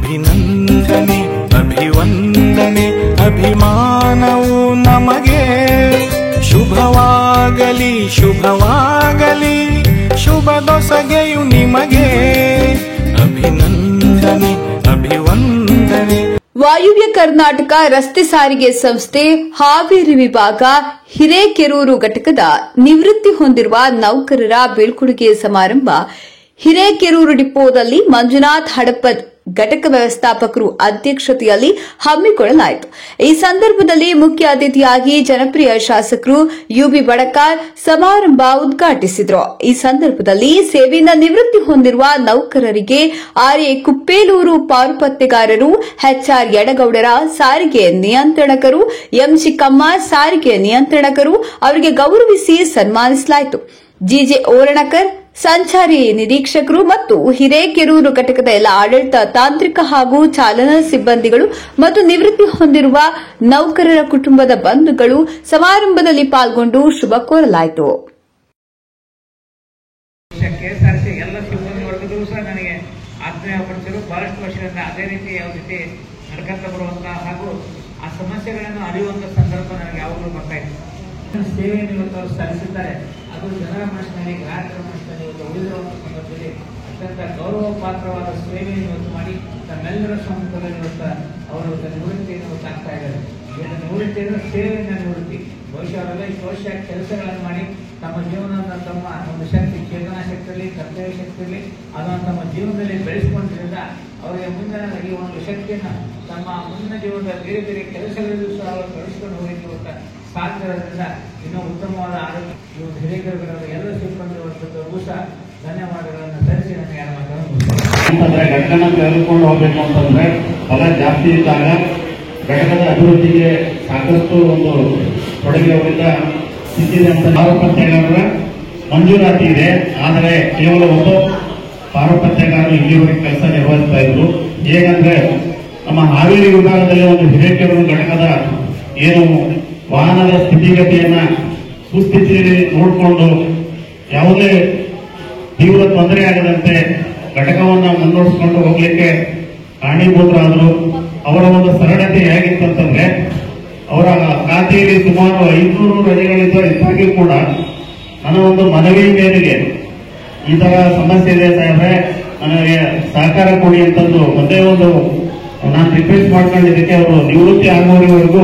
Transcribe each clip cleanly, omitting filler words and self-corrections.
ಅಭಿನಂದನೆ ಅಭಿವಂದನೆ ಅಭಿಮಾನವು ನಮಗೆ ಶುಭವಾಗಲಿ ಶುಭವಾಗಲಿ ಶುಭ ದೊಸಗೆಯು ನಿಮಗೆ ಅಭಿನಂದನೆ ಅಭಿವಂದನೆ. ವಾಯುವ್ಯ ಕರ್ನಾಟಕ ರಸ್ತೆ ಸಾರಿಗೆ ಸಂಸ್ಥೆ ಹಾವೇರಿ ವಿಭಾಗ ಹಿರೇಕೆರೂರು ಘಟಕದ ನಿವೃತ್ತಿ ಹೊಂದಿರುವ ನೌಕರರ ಬೀಳ್ಕೊಡುಗೆ ಸಮಾರಂಭ ಹಿರೇಕೆರೂರು ಡಿಪೋದಲ್ಲಿ ಮಂಜುನಾಥ್ ಹಡಪದ್ ಘಟಕ ವ್ಯವಸ್ಥಾಪಕರು ಅಧ್ಯಕ್ಷತೆಯಲ್ಲಿ ಹಮ್ಮಿಕೊಳ್ಳಲಾಯಿತು. ಈ ಸಂದರ್ಭದಲ್ಲಿ ಮುಖ್ಯ ಅತಿಥಿಯಾಗಿ ಜನಪ್ರಿಯ ಶಾಸಕರು ಯುಬಿ ಬಣಕಾರ್ ಸಮಾರಂಭ ಉದ್ಘಾಟಿಸಿದರು. ಈ ಸಂದರ್ಭದಲ್ಲಿ ಸೇವೆಯಿಂದ ನಿವೃತ್ತಿ ಹೊಂದಿರುವ ನೌಕರರಿಗೆ ಆರ್ಎ ಕುಪ್ಪೇಲೂರು ಪಾರುಪತ್ಯಗಾರರು, ಎಚ್ಆರ್ ಯಡಗೌಡರ ಸಾರಿಗೆ ನಿಯಂತ್ರಣಕರು, ಎಂಜಿ ಕಮ್ಮಾರ್ ಸಾರಿಗೆ ನಿಯಂತ್ರಣಕರು ಅವರಿಗೆ ಗೌರವಿಸಿ ಸನ್ಮಾನಿಸಲಾಯಿತು. ಜಿಜೆ ಓರಣಕರ್ ಸಂಚಾರಿ ನಿರೀಕ್ಷಕರು ಮತ್ತು ಹಿರೇಕೆರೂರು ಘಟಕದ ಎಲ್ಲ ಆಡಳಿತ ತಾಂತ್ರಿಕ ಹಾಗೂ ಚಾಲನಾ ಸಿಬ್ಬಂದಿಗಳು ಮತ್ತು ನಿವೃತ್ತಿ ಹೊಂದಿರುವ ನೌಕರರ ಕುಟುಂಬದ ಬಂಧುಗಳು ಸಮಾರಂಭದಲ್ಲಿ ಪಾಲ್ಗೊಂಡು ಶುಭ ಕೋರಲಾಯಿತು. ಕೆಎಸ್ಆರ್ಸಿ ಎಲ್ಲ ಸಿಬ್ಬಂದಿ ವರ್ಗದಲ್ಲೂ ಸಹ ನನಗೆ ಆತ್ಮೀಯಪಡಿಸಲು ಬಹಳಷ್ಟು ವರ್ಷಗಳಿಂದ ಅದೇ ರೀತಿ ಯಾವ ರೀತಿ ನಡ್ಕೊಂತ ಬರುವಂತಹ ಹಾಗೂ ಆ ಸಮಸ್ಯೆಗಳನ್ನು ಅರಿಯುವಂತಹ ಸಂದರ್ಭ ನನಗೆ ಯಾವಾಗಲೂ ಬರ್ತಾ ಇತ್ತು. ಸೇವೆಯನ್ನು ಇವತ್ತು ಅವರು ಸಲ್ಲಿಸಿದ್ದಾರೆ. ಅದು ಜನರ ಮನಸ್ಸಿನಲ್ಲಿ, ಗ್ರಾಹಕರ ಮನಸ್ಸಿನಲ್ಲಿ ಇವತ್ತು ಉಳಿದಿರುವಂತಹ ಸಂದರ್ಭದಲ್ಲಿ ಅತ್ಯಂತ ಗೌರವ ಪಾತ್ರವಾದ ಸೇವೆಯನ್ನು ಇವತ್ತು ಮಾಡಿ ತಮ್ಮೆಲ್ಲರ ಸಮ್ಮುಖದಲ್ಲಿ ಇವತ್ತು ಅವರು ನಿವೃತ್ತಿಯನ್ನು ಆಗ್ತಾ ಇದ್ದಾರೆ. ನಿವೃತ್ತಿ ಅಂದರೆ ಸೇವೆಯಿಂದ ನಿವೃತ್ತಿ. ಬಹುಶಃ ಅವರೆಲ್ಲ ಇಷ್ಟು ವರ್ಷ ಕೆಲಸಗಳನ್ನು ಮಾಡಿ ತಮ್ಮ ಜೀವನವನ್ನು ತಮ್ಮ ಒಂದು ಶಕ್ತಿ, ಚೇತನಾ ಶಕ್ತಿಯಲ್ಲಿ, ಕರ್ತವ್ಯ ಶಕ್ತಿಯಲ್ಲಿ ಅದನ್ನು ತಮ್ಮ ಜೀವನದಲ್ಲಿ ಬೆಳೆಸಿಕೊಂಡಿದ್ದರಿಂದ ಅವರಿಗೆ ಮುಂದಿನ ಈ ಒಂದು ಶಕ್ತಿಯನ್ನು ತಮ್ಮ ಮುಂದಿನ ಜೀವನದ ಬೇರೆ ಬೇರೆ ಕೆಲಸಗಳಲ್ಲೂ ಸಹ ಅವರು ಕಳಿಸ್ಕೊಂಡು ಹೋಗಲಿಕ್ಕೆ ಇವತ್ತು ಸಾಧ್ಯ ಇರೋದ್ರಿಂದ ಇನ್ನೂ ಉತ್ತಮವಾದ ಆರೋಗ್ಯ ಇವತ್ತು ಹಿರೇಕೆರೂರ ಎಲ್ಲ ಸಿಬ್ಬಂದಿ ವರ್ಗದವರಿಗೂ ಸಹ ಧನ್ಯವಾದಗಳನ್ನು ಸಲ್ಲಿಸಿ ನನಗೆ ಅಂತಂದ್ರೆ ಘಟಕನ ತೆಗೆದುಕೊಂಡು ಹೋಗ್ಬೇಕು ಅಂತಂದ್ರೆ ಫಲ ಜಾಸ್ತಿ ಇದ್ದಾಗ ಘಟಕದ ಅಭಿವೃದ್ಧಿಗೆ ಸಾಕಷ್ಟು ಒಂದು ಕೊಡುಗೆ ಅವರಿಂದ ಸಿಕ್ಕಿದೆ ಅಂತ ಪಾರುಪತ್ಯಗಾರರ ಮಂಜೂರಾತಿ ಇದೆ. ಆದರೆ ಕೇವಲ ಒಂದು ಪಾರುಪತ್ಯಗಾರರು ಇಲ್ಲಿವರೆಗೆ ಕೆಲಸ ನಿರ್ವಹಿಸ್ತಾ ಇದ್ರು. ಹೇಗಂದ್ರೆ ನಮ್ಮ ಹಾವೇರಿ ವಿಭಾಗದಲ್ಲಿ ಒಂದು ಹಿರೇಕೆರೂರು ಘಟಕದ ಏನು ವಾಹನದ ಸ್ಥಿತಿಗತಿಯನ್ನ ಸುಸ್ಥಿತಿಯಲ್ಲಿ ನೋಡಿಕೊಂಡು ಯಾವುದೇ ತೀವ್ರ ತೊಂದರೆ ಆಗದಂತೆ ಘಟಕವನ್ನು ಮುನ್ನಡೆಸಿಕೊಂಡು ಹೋಗ್ಲಿಕ್ಕೆ ಕಾರಣೀಭೂತರಾದರು. ಅವರ ಒಂದು ಸರಳತೆ ಹೇಗಿತ್ತಂತಂದ್ರೆ ಅವರ ಖಾತೆಯಲ್ಲಿ ಸುಮಾರು 500 ರಜೆಗಳಿದ್ದ ಇದ್ದಾಗಿ ಕೂಡ ನನ್ನ ಒಂದು ಮನವಿ ಮೇರೆಗೆ ಈ ತರ ಸಮಸ್ಯೆ ಇದೆ ಸಾಹೇಬ್ರೆ, ನನಗೆ ಸಹಕಾರ ಕೊಡಿ ಅಂತಂದು ಒಂದೇ ಒಂದು ನಾನು ರಿಕ್ವೆಸ್ಟ್ ಮಾಡ್ಕೊಂಡಿದ್ದಕ್ಕೆ ಅವರು ನಿವೃತ್ತಿ ಆಗುವವರೆಗೂ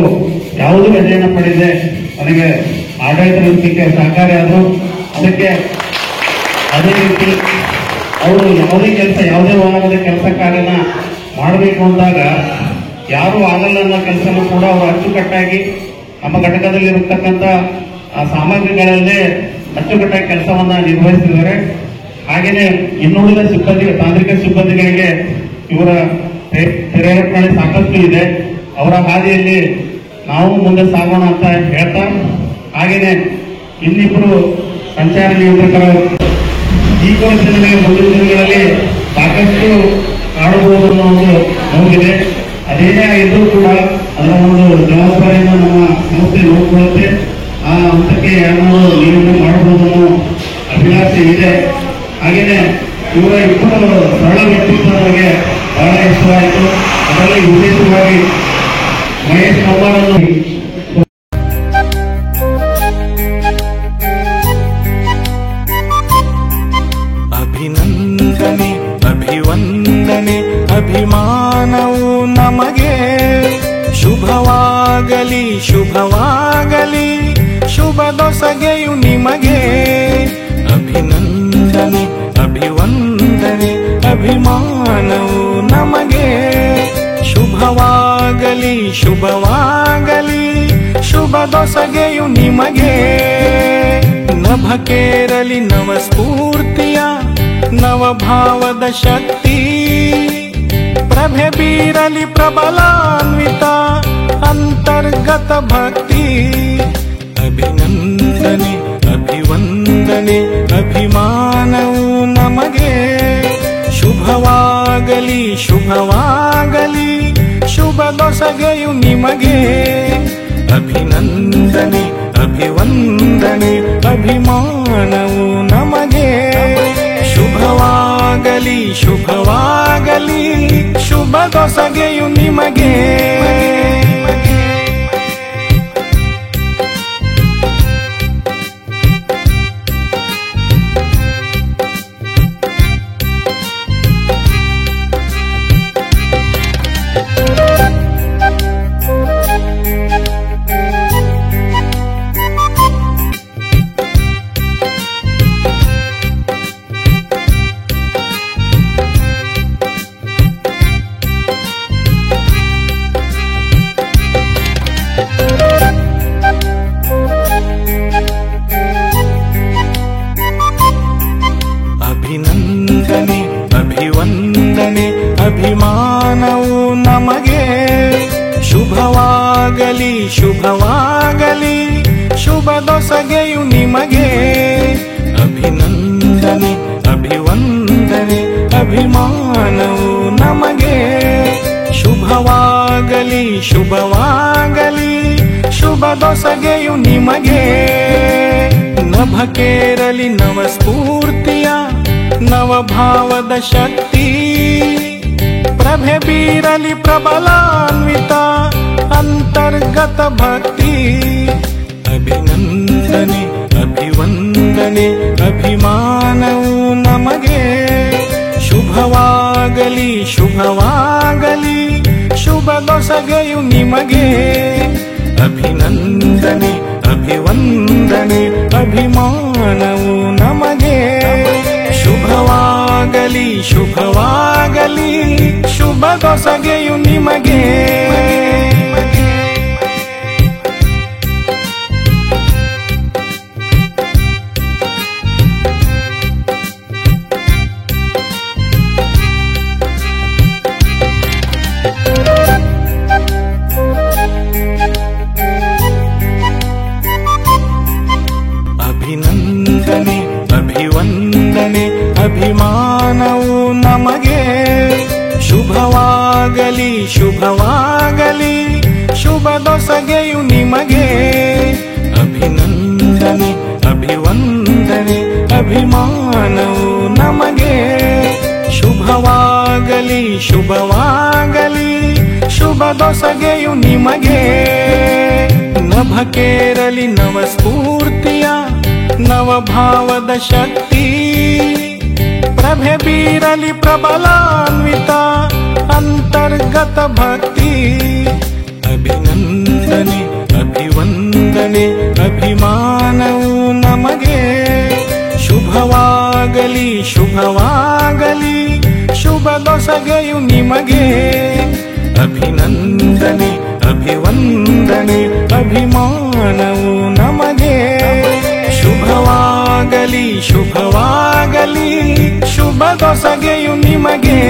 ಯಾವುದೂ ರಜೆಯನ್ನು ಪಡೆದೆ ನನಗೆ ಆಡಳಿತ ನಡೆಸಲಿಕ್ಕೆ ಸಹಕಾರಿಯಾದರು. ಅದಕ್ಕೆ ಅದೇ ರೀತಿ ಅವರು ಯಾವುದೇ ಕೆಲಸ, ಯಾವುದೇ ವಾಹನದ ಕೆಲಸ ಕಾರ್ಯನ ಮಾಡಬೇಕು ಅಂದಾಗ ಯಾರು ಆಗಲ್ಲ ಅನ್ನೋ ಕೆಲಸನೂ ಕೂಡ ಅವರು ಅಚ್ಚುಕಟ್ಟಾಗಿ ನಮ್ಮ ಘಟಕದಲ್ಲಿ ಇರತಕ್ಕಂಥ ಸಾಮಗ್ರಿಗಳಲ್ಲೇ ಅಚ್ಚುಕಟ್ಟಾಗಿ ಕೆಲಸವನ್ನ ನಿರ್ವಹಿಸಿದ್ದಾರೆ. ಹಾಗೆಯೇ ಇನ್ನುಳಿದ ಸಿಬ್ಬಂದಿ, ತಾಂತ್ರಿಕ ಸಿಬ್ಬಂದಿಗಳಿಗೆ ಇವರ ಪ್ರೇರೇಪಣೆ ಸಾಕಷ್ಟು ಇದೆ. ಅವರ ಹಾದಿಯಲ್ಲಿ ನಾವು ಮುಂದೆ ಸಾಗೋಣ ಅಂತ ಹೇಳ್ತಾ, ಹಾಗೆಯೇ ಇನ್ನಿಬ್ಬರು ಸಂಚಾರ ನಿಯಂತ್ರಕರು ಈ ಕೋರ್ಸಿನಲ್ಲಿ ಮುಂದಿನ ದಿನಗಳಲ್ಲಿ ಸಾಕಷ್ಟು ಕಾಣಬಹುದು ಅನ್ನೋ ಒಂದು ನೋವಿದೆ. ಅದೇನೇ ಆಗಿದ್ರೂ ಕೂಡ ಅದರ ಒಂದು ಜವಾಬ್ದಾರಿಯನ್ನು ನಮ್ಮ ಸಂಸ್ಥೆ ನೋಡಿಕೊಳ್ಳುತ್ತೆ. ಆ ಹಂತಕ್ಕೆ ಏನಾದರೂ ನಿಯಮನ ಮಾಡಬಹುದು ಅನ್ನೋ ಅಭಿಲಾಷೆ ಇದೆ. ಹಾಗೆಯೇ ಇವರ ಇಬ್ಬರು ಸರಳ ವ್ಯಕ್ತಿತ್ವ ನನಗೆ ಬಹಳ ಇಷ್ಟವಾಯಿತು. ಅದರಲ್ಲಿ ವಿಶೇಷವಾಗಿ ಮಹೇಶ್ ಕಮ್ಮಾರನ್ನು ಅಭಿನಂದನೆ ಅಭಿವಂದನೆ ಅಭಿಮಾನವು ನಮಗೆ ಶುಭವಾಗಲಿ ಶುಭವಾಗಲಿ ಶುಭ ದೊಸಗೆಯು ನಿಮಗೆ ಅಭಿನಂದನೆ ಅಭಿವಂದನೆ ಅಭಿಮಾನವು ನಮಗೆ ಶುಭವಾಗಲಿ ಶುಭವಾಗಲಿ ಶುಭ ದೊಸಗೆಯು ನಿಮಗೆ ನಭಕೇರಲಿ ನವ ಸ್ಫೂರ್ತಿಯ ನವಭಾವದ ಶಕ್ತಿ ಪ್ರಭೆ ಬೀರಲಿ ಪ್ರಬಲಾನ್ವಿತ ಅಂತರ್ಗತ ಭಕ್ತಿ ಅಭಿನಂದನೆ ಅಭಿವಂದನೆ ಅಭಿಮಾನವು ನಮಗೆ ಶುಭವಾಗಲಿ ಶುಭವಾಗಲಿ ಶುಭ ದೊಸಗೆಯು ನಿಮಗೆ ಅಭಿನಂದನೆ ಅಭಿವಂದನೆ ಅಭಿಮಾನವು ನಮಗೆ ಶುಭವಾಗಲಿ ಶುಭವಾಗಲಿ ಶುಭ ಶುಭ ದೊಸಗೆಯು ನಿಮಗೆ. ಅಭಿನಂದನೆ ಅಭಿವಂದನೆ ಅಭಿಮಾನವು ನಮಗೆ. ಶುಭವಾಗಲಿ ಶುಭವಾಗಲಿ ಶುಭ ದೊಸಗೆಯು ನಿಮಗೆ. ಅಭಿನಂದನೆ ಅಭಿವಂದನೆ ಅಭಿಮಾನವು ನಮಗೆ. ಶುಭವಾಗಲಿ ಶುಭವಾಗಲಿ ಶುಭ ದೊಸಗೆಯು ನಿಮಗೆ. ನಭಕೇರಲಿ ನವಸ್ಫೂರ್ತಿಯ ನವಭಾವದ ಶಕ್ತಿ. ಪ್ರಭೆ ಬೀರಲಿ ಪ್ರಬಲಾನ್ವಿತ ಅಂತರ್ಗತ ಭಕ್ತಿ. ಅಭಿನಂದನೆ ಅಭಿವಂದನೆ ಅಭಿಮಾನವು ನಮಗೆ. ಶುಭವಾಗಲಿ ಶುಭವಾಗಲಿ ಶುಭ ದೊಸಗೆಯು ನಿಮಗೆ. ಅಭಿನಂದನೆ ಅಭಿವಂದನೆ ಅಭಿಮಾನವು ನಮಗೆ. ಶುಭವಾಗಲಿ ಶುಭವಾಗಲಿ ಶುಭ ದೊಸಗೆಯು ನಿಮಗೆ. ಅಭಿನಂದನೆ ಅಭಿವಂದನೆ ಅಭಿಮಾನವು ನಮಗೆ. ಶುಭವಾಗಲಿ ಶುಭವಾಗಲಿ ಶುಭ ದೊಸಗೆಯು ನಿಮಗೆ. ಅಭಿನಂದನೆ ಅಭಿವಂದನೆ ಅಭಿಮಾನವು ನಮಗೆ. ಶುಭವಾಗಲಿ ಶುಭವಾಗಲಿ ಶುಭ ದೊಸಗೆಯು ನಿಮಗೆ. ನಭಕೇರಲಿ ನವಸ್ಫೂರ್ತಿಯ ನವಭಾವದ ಶಕ್ತಿ. ಪ್ರಭೆ ಬೀರಲಿ ಪ್ರಬಲಾನ್ವಿತ ಅಂತರ್ಗತ ಭಕ್ತಿ. ಅಭಿನಂದನೆ ಅಭಿವಂದನೆ ಅಭಿಮಾನವು ನಮಗೆ. ಶುಭವಾಗಲಿ ಶುಭವಾಗಲಿ ಶುಭ ದೊಸಗೆಯು ನಿಮಗೆ. ಅಭಿನಂದನೆ ಅಭಿವಂದನೆ ಅಭಿಮಾನವು ನಮಗೆ. ಶುಭವಾಗಲಿ ಶುಭವಾಗಲಿ ಶುಭ ದೊಸಗೆಯು ನಿಮಗೆ.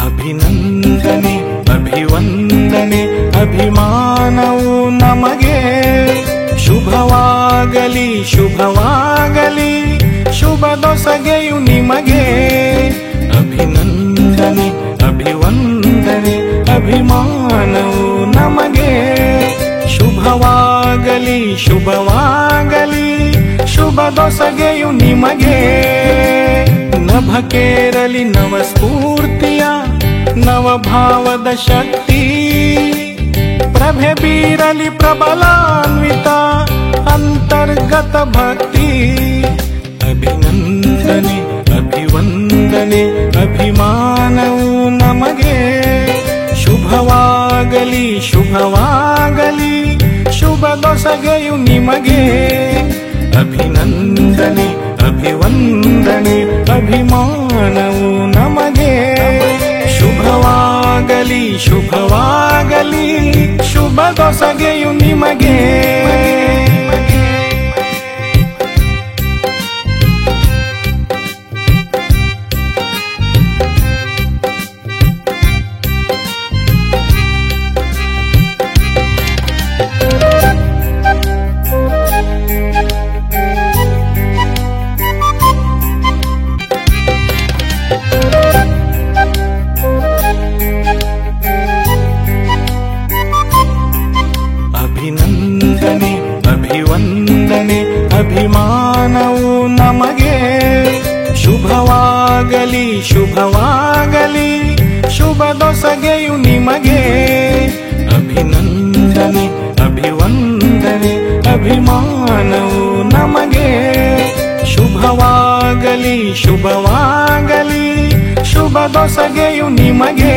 ಅಭಿನಂದನೆ ಅಭಿವಂದನೆ ಅಭಿಮಾನವು ನಮಗೆ. ಶುಭವಾಗಲಿ ಶುಭವಾಗಲಿ ಶುಭ ದೊಸಗೆಯು ನಿಮಗೆ. ಅಭಿನಂದನೆ ಅಭಿವಂದನೆ ಅಭಿಮಾನವು ನಮಗೆ. ಶುಭವಾಗಲಿ ಶುಭವಾಗಲಿ ಶುಭ ದೊಸಗೆಯು ನಿಮಗೆ. ನಭಕೇರಲಿ ನವಸ್ಫೂರ್ತಿಯ ನವಭಾವದ ಶಕ್ತಿ. ಪ್ರಭೆ ಬೀರಲಿ ಪ್ರಬಲಾನ್ವಿತ ಅಂತರ್ಗತ ಭಕ್ತಿ. ಅಭಿನಂದನೆ ಅಭಿವಂದನೆ ಅಭಿಮಾನವು ನಮಗೆ. ಶುಭವಾಗಲಿ ಶುಭವಾಗಲಿ ಶುಭ ದೊಸಗೆಯು ನಿಮಗೆ. ಅಭಿನಂದನೆ ಅಭಿವಂದನೆ ಅಭಿಮಾನವು ನಮಗೆ. ಶುಭವಾಗಲಿ ಶುಭವಾಗಲಿ ಶುಭ ದೊಸಗೆಯು ನಿಮಗೆ. ನಮಗೆ ಶುಭವಾಗಲಿ ಶುಭವಾಗಲಿ ಶುಭ ದೊಸಗೆಯು ನಿಮಗೆ ಅಭಿನಂದನೆ ಅಭಿವಂದನೆ ಅಭಿಮಾನವು ನಮಗೆ ಶುಭವಾಗಲಿ ಶುಭವಾಗಲಿ ಶುಭ ದೊಸಗೆಯು ನಿಮಗೆ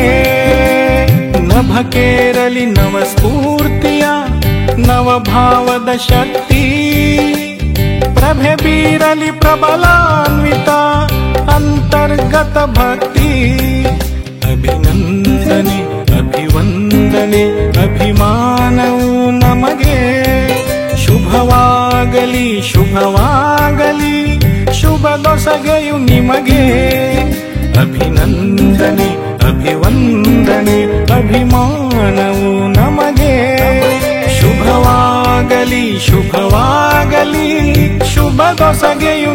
ನಭಕೇರಲಿ ನವಸ್ಫೂರ್ತಿಯ ನವಭಾವದ ಶಕ್ತಿ ಪ್ರಭೆ ಬೀರಲಿ ಪ್ರಬಲಾನ್ವಿತ ಅಂತರ್ಗತ ಭಕ್ತಿ ಅಭಿನಂದನೆ ಅಭಿವಂದನೆ ಅಭಿಮಾನವು ನಮಗೆ ಶುಭವಾಗಲಿ ಶುಭವಾಗಲಿ ಶುಭ ದೊಸಗೆಯು ನಿಮಗೆ ಅಭಿನಂದನೆ ಅಭಿವಂದನೆ ಅಭಿಮಾನವು ನಮಗೆ ಶುಭವಾಗಲಿ ಶುಭವಾಗಲಿ ಶುಭ ದೊಸಗೆಯು